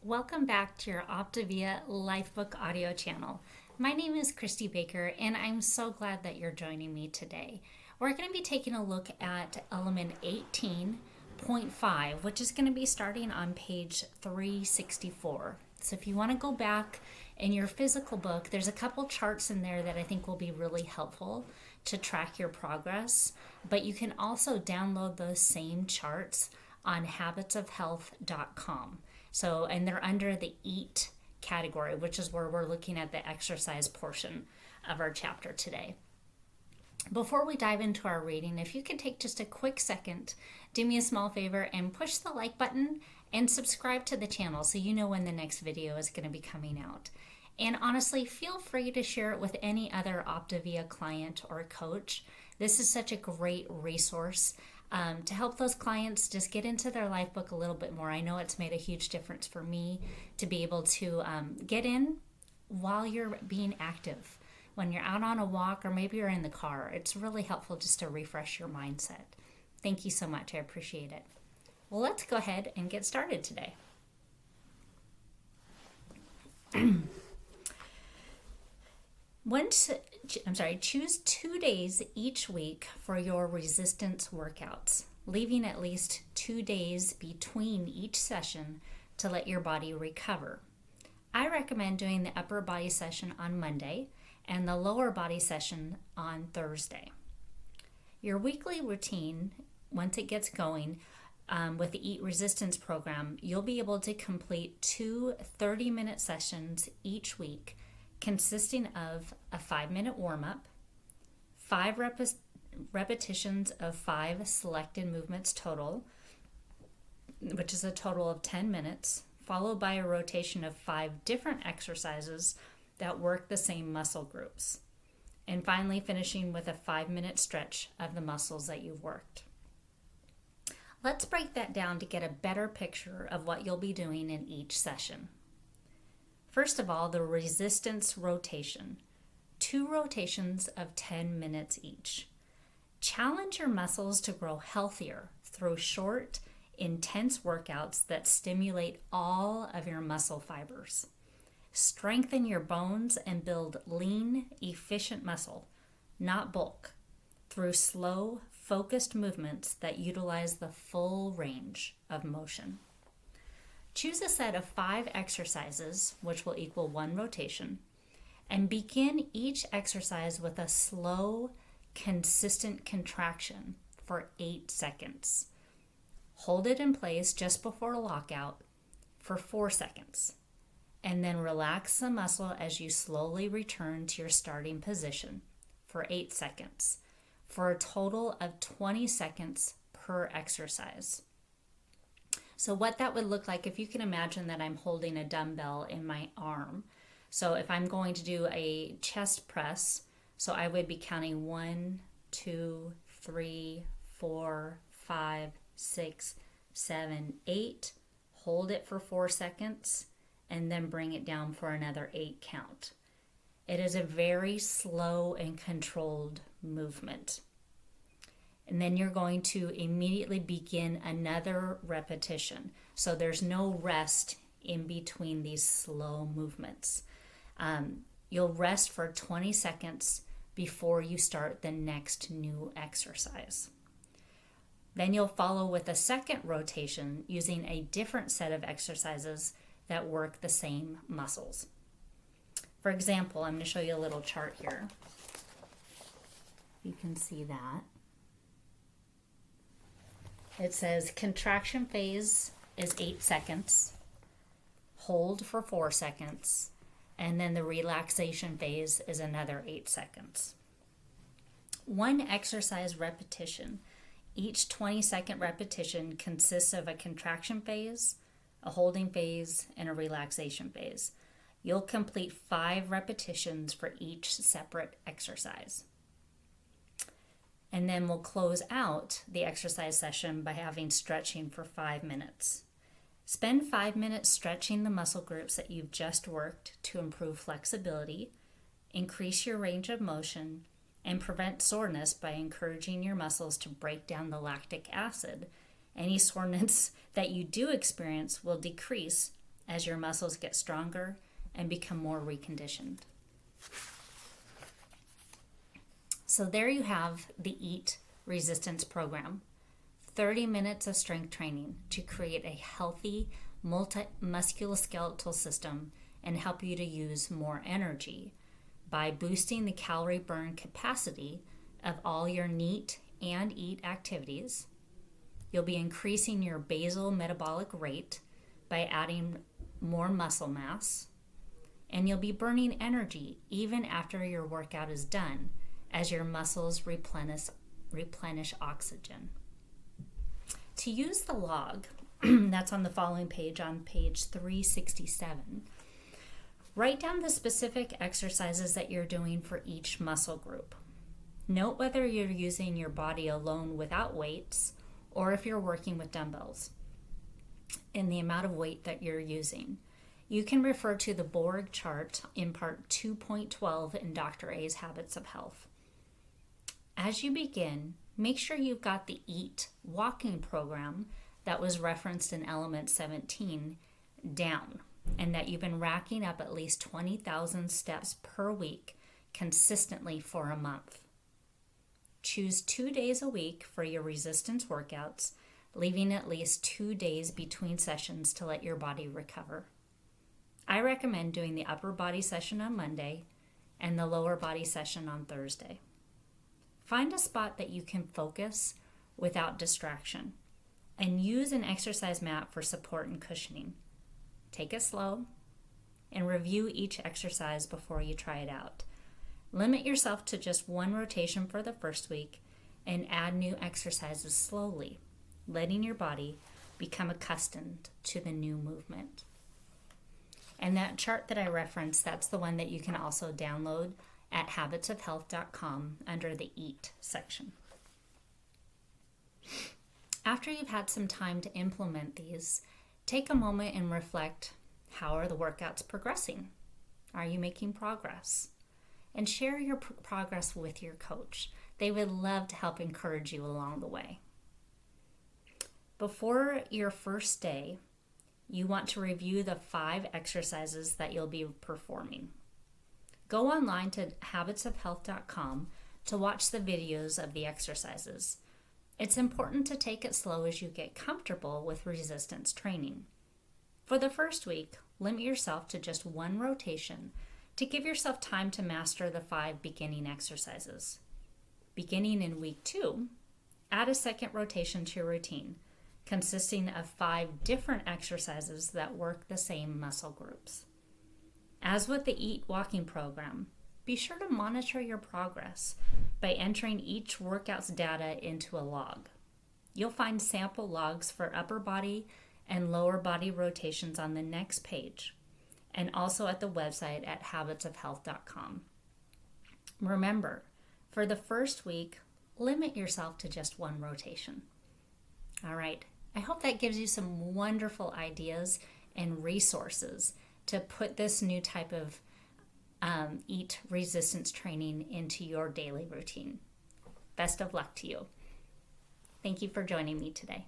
Welcome back to your Optavia LifeBook audio channel. My name is Christy Baker, and I'm so glad that you're joining me today. We're going to be taking a look at element 18.5, which is going to be starting on page 364. So if you want to go back in your physical book, there's a couple charts in there that I think will be really helpful to track your progress, but you can also download those same charts on habitsofhealth.com. So, and they're under the eat category, which is where we're looking at the exercise portion of our chapter today. Before we dive into our reading, if you could take just a quick second, do me a small favor and push the like button and subscribe to the channel so you know when the next video is going to be coming out. And honestly, feel free to share it with any other Optavia client or coach. This is such a great resource to help those clients just get into their life book a little bit more. I know it's made a huge difference for me to be able to get in while you're being active. When you're out on a walk or maybe you're in the car, it's really helpful just to refresh your mindset. Thank you so much. I appreciate it. Well, let's go ahead and get started today. Choose 2 days each week for your resistance workouts, leaving at least 2 days between each session to let your body recover. I recommend doing the upper body session on Monday and the lower body session on Thursday. Your weekly routine, once it gets going with the Eat Resistance program, you'll be able to complete 2 30-minute sessions each week, consisting of a 5-minute warm-up, 5 repetitions of 5 selected movements total, which is a total of 10 minutes, followed by a rotation of 5 different exercises that work the same muscle groups, and finally finishing with a 5-minute stretch of the muscles that you've worked. Let's break that down to get a better picture of what you'll be doing in each session. First of all, the resistance rotation. 2 rotations of 10 minutes each. Challenge your muscles to grow healthier through short, intense workouts that stimulate all of your muscle fibers. Strengthen your bones and build lean, efficient muscle, not bulk, through slow, focused movements that utilize the full range of motion. Choose a set of 5 exercises, which will equal 1 rotation, and begin each exercise with a slow, consistent contraction for 8 seconds. Hold it in place just before lockout for 4 seconds, and then relax the muscle as you slowly return to your starting position for 8 seconds, for a total of 20 seconds per exercise. So what that would look like, if you can imagine that I'm holding a dumbbell in my arm. So if I'm going to do a chest press, so I would be counting 1, 2, 3, 4, 5, 6, 7, 8. Hold it for 4 seconds and then bring it down for another 8 count. It is a very slow and controlled movement. And then you're going to immediately begin another repetition. So there's no rest in between these slow movements. You'll rest for 20 seconds before you start the next new exercise. Then you'll follow with a second rotation using a different set of exercises that work the same muscles. For example, I'm going to show you a little chart here. You can see that. It says contraction phase is 8 seconds, hold for 4 seconds, and then the relaxation phase is another 8 seconds. 1 exercise repetition. Each 20-second repetition consists of a contraction phase, a holding phase, and a relaxation phase. You'll complete 5 repetitions for each separate exercise. And then we'll close out the exercise session by having stretching for 5 minutes. Spend 5 minutes stretching the muscle groups that you've just worked to improve flexibility, increase your range of motion, and prevent soreness by encouraging your muscles to break down the lactic acid. Any soreness that you do experience will decrease as your muscles get stronger and become more reconditioned. So there you have the EAT resistance program. 30 minutes of strength training to create a healthy musculoskeletal system and help you to use more energy by boosting the calorie burn capacity of all your NEAT and EAT activities. You'll be increasing your basal metabolic rate by adding more muscle mass, and you'll be burning energy even after your workout is done as your muscles replenish oxygen. To use the log, that's on the following page, on page 367, write down the specific exercises that you're doing for each muscle group. Note whether you're using your body alone without weights or if you're working with dumbbells and the amount of weight that you're using. You can refer to the Borg chart in part 2.12 in Dr. A's Habits of Health. As you begin, make sure you've got the EAT walking program that was referenced in element 17 down, and that you've been racking up at least 20,000 steps per week consistently for a month. Choose 2 days a week for your resistance workouts, leaving at least 2 days between sessions to let your body recover. I recommend doing the upper body session on Monday and the lower body session on Thursday. Find a spot that you can focus without distraction and use an exercise mat for support and cushioning. Take it slow and review each exercise before you try it out. Limit yourself to just one rotation for the first week and add new exercises slowly, letting your body become accustomed to the new movement. And that chart that I referenced, that's the one that you can also download at habitsofhealth.com under the EAT section. After you've had some time to implement these, take a moment and reflect, how are the workouts progressing? Are you making progress? And share your progress with your coach. They would love to help encourage you along the way. Before your first day, you want to review the 5 exercises that you'll be performing. Go online to habitsofhealth.com to watch the videos of the exercises. It's important to take it slow as you get comfortable with resistance training. For the first week, limit yourself to just one rotation to give yourself time to master the 5 beginning exercises. Beginning in week 2, add a second rotation to your routine, consisting of 5 different exercises that work the same muscle groups. As with the EAT walking program, be sure to monitor your progress by entering each workout's data into a log. You'll find sample logs for upper body and lower body rotations on the next page, and also at the website at habitsofhealth.com. Remember, for the first week, limit yourself to just one rotation. All right, I hope that gives you some wonderful ideas and resources to put this new type of EAT resistance training into your daily routine. Best of luck to you. Thank you for joining me today.